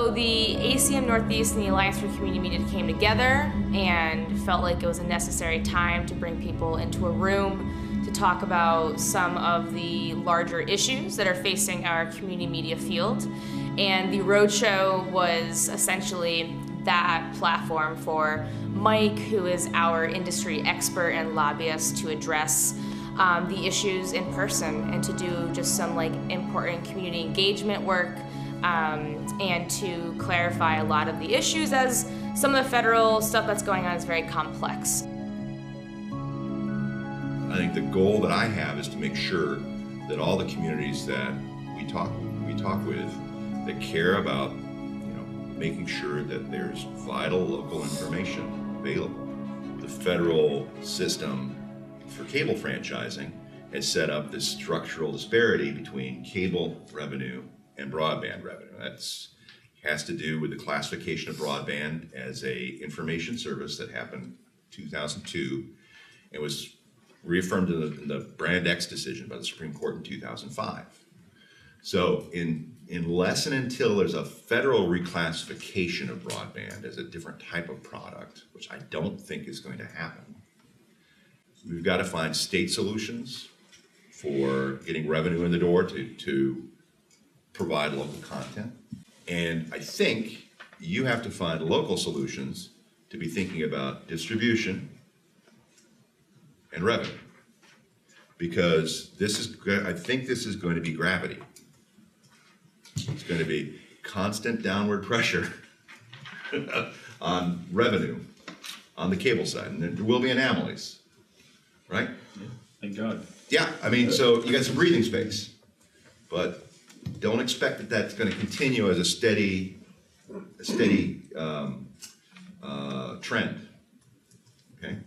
So the ACM Northeast and the Alliance for Community Media came together and felt like it was a necessary time to bring people into a room to talk about some of the larger issues that are facing our community media field. And the roadshow was essentially that platform for Mike, who is our industry expert and lobbyist, to address the issues in person and to do just some important community engagement work and to clarify a lot of the issues, as some of the federal stuff that's going on is very complex. I think the goal that I have is to make sure that all the communities that we talk with that care about making sure that there's vital local information available. The federal system for cable franchising has set up this structural disparity between cable revenue and broadband revenue. That has to do with the classification of broadband as a information service that happened in 2002 and was reaffirmed in the Brand X decision by the Supreme Court in 2005. So unless and until there's a federal reclassification of broadband as a different type of product, which I don't think is going to happen, we've got to find state solutions for getting revenue in the door to provide local content. And I think you have to find local solutions to be thinking about distribution and revenue. Because I think this is going to be gravity. It's going to be constant downward pressure on revenue on the cable side. And there will be anomalies, right? Yeah, thank God. Yeah, I mean, so you got some breathing space, but don't expect that that's going to continue as a steady trend, okay?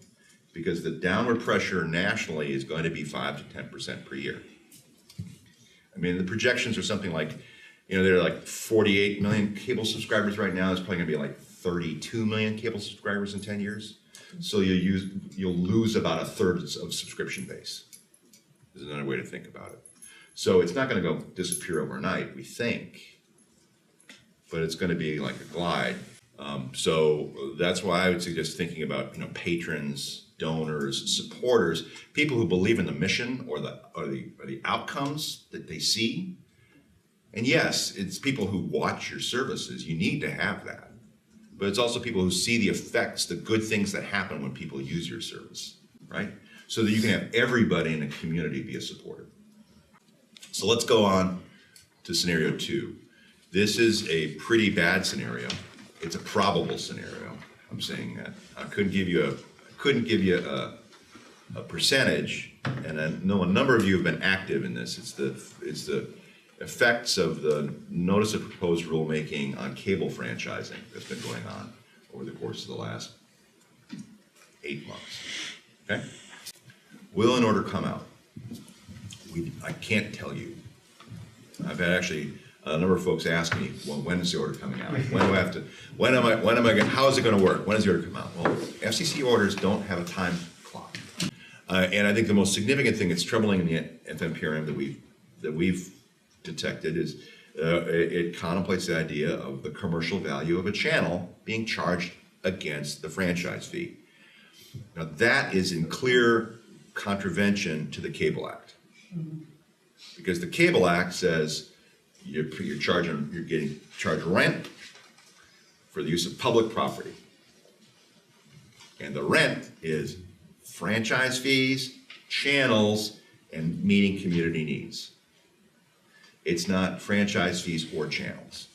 Because the downward pressure nationally is going to be 5 to 10% per year. I mean, the projections are something like, there are like 48 million cable subscribers right now. It's probably going to be like 32 million cable subscribers in 10 years. So you'll lose about a third of subscription base. Is another way to think about it. So it's not going to go disappear overnight, we think, but it's going to be like a glide. So that's why I would suggest thinking about patrons, donors, supporters, people who believe in the mission or the outcomes that they see. And yes, it's people who watch your services. You need to have that. But it's also people who see the effects, the good things that happen when people use your service, right? So that you can have everybody in the community be a supporter. So let's go on to scenario 2. This is a pretty bad scenario. It's a probable scenario. I'm saying that. I couldn't give you a percentage, and I know a number of you have been active in this. It's the effects of the notice of proposed rulemaking on cable franchising that's been going on over the course of the last 8 months. Okay? Will an order come out? I can't tell you. I've had actually a number of folks ask me, well, when is the order coming out? How is it going to work? When does the order come out? Well, FCC orders don't have a time clock. And I think the most significant thing that's troubling in the FMPRM that we've detected is it contemplates the idea of the commercial value of a channel being charged against the franchise fee. Now that is in clear contravention to the Cable Act. Because the Cable Act says you're getting charged rent for the use of public property. And the rent is franchise fees, channels, and meeting community needs. It's not franchise fees or channels.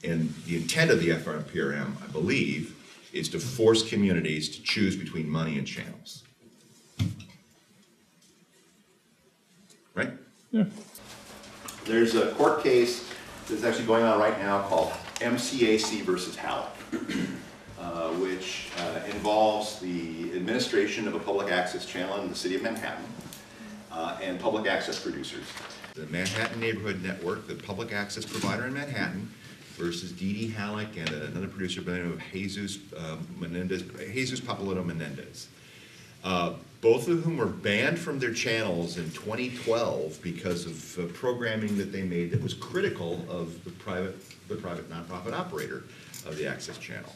And the intent of the FMPRM, I believe, is to force communities to choose between money and channels. Right? Yeah. There's a court case that's actually going on right now called MCAC versus Halleck, which involves the administration of a public access channel in the city of Manhattan and public access producers. The Manhattan Neighborhood Network, the public access provider in Manhattan, versus Dee Halleck and another producer by the name of Jesus Papaloto Menendez. both of whom were banned from their channels in 2012 because of programming that they made that was critical of the private nonprofit operator of the access channel.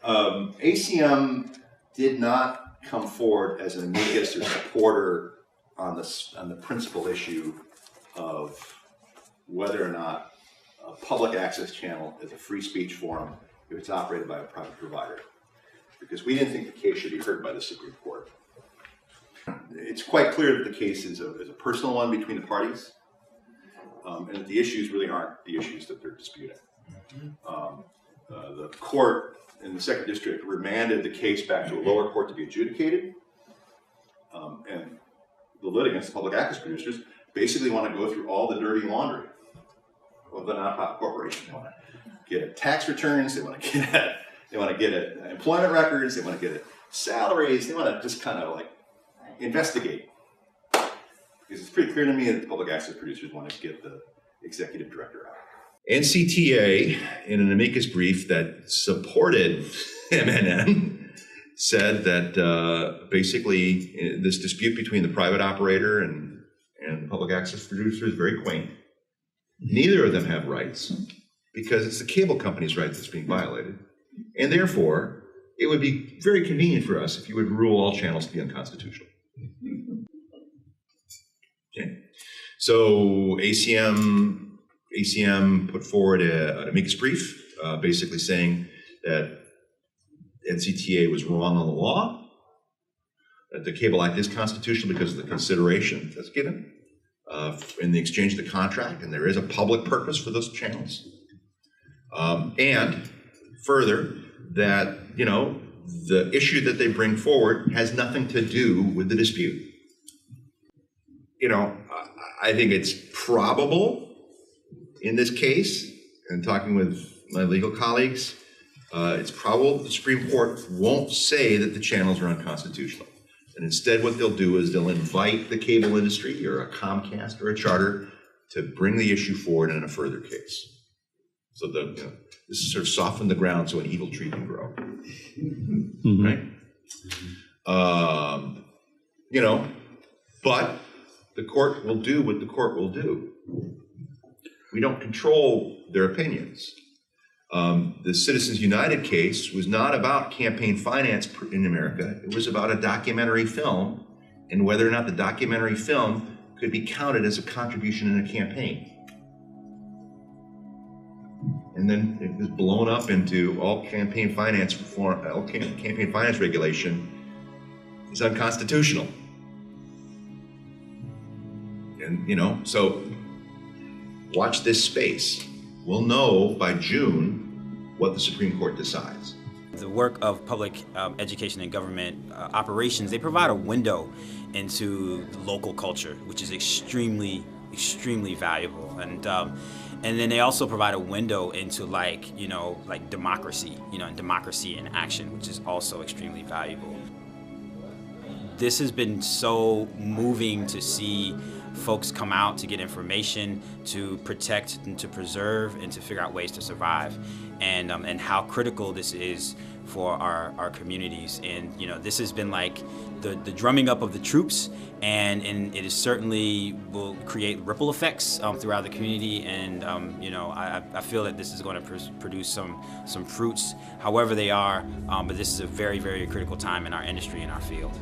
ACM did not come forward as an amicus or supporter on the principal issue of whether or not a public access channel is a free speech forum if it's operated by a private provider, because we didn't think the case should be heard by the Supreme Court. It's quite clear that the case is a personal one between the parties, and that the issues really aren't the issues that they're disputing. The court in the Second District remanded the case back to a lower court to be adjudicated, and the litigants, the public access producers, basically want to go through all the dirty laundry of the nonprofit corporation. They want to get at tax returns, they want to get at employment records, they want to get at salaries, they want to just kind of like investigate. Because it's pretty clear to me that the public access producers want to get the executive director out. NCTA, in an amicus brief that supported MNN, said that basically this dispute between the private operator and public access producer is very quaint. Neither of them have rights because it's the cable company's right that's being violated. And therefore, it would be very convenient for us if you would rule all channels to be unconstitutional. Okay. So ACM put forward an amicus brief basically saying that NCTA was wrong on the law, that the Cable Act is constitutional because of the consideration that's given in the exchange of the contract, and there is a public purpose for those channels. And further, that, you know, the issue that they bring forward has nothing to do with the dispute. You know, I think it's probable in this case, and talking with my legal colleagues, it's probable the Supreme Court won't say that the channels are unconstitutional. And instead what they'll do is they'll invite the cable industry or a Comcast or a Charter to bring the issue forward in a further case. So this is sort of soften the ground so an evil tree can grow. Mm-hmm. Right? You know, but the court will do what the court will do. We don't control their opinions. The Citizens United case was not about campaign finance in America. It was about a documentary film and whether or not the documentary film could be counted as a contribution in a campaign. And then it was blown up into all campaign finance reform, all campaign finance regulation is unconstitutional. And, you know, so watch this space. We'll know by June what the Supreme Court decides. The work of public education and government operations, they provide a window into local culture, which is extremely valuable. And then they also provide a window into like democracy, and democracy in action, which is also extremely valuable. This has been so moving to see folks come out to get information, to protect and to preserve and to figure out ways to survive, and how critical this is for our communities. And this has been like the drumming up of the troops, and it is certainly will create ripple effects throughout the community. And I feel that this is going to produce some fruits, however they are. But this is a very, very critical time in our industry and our field.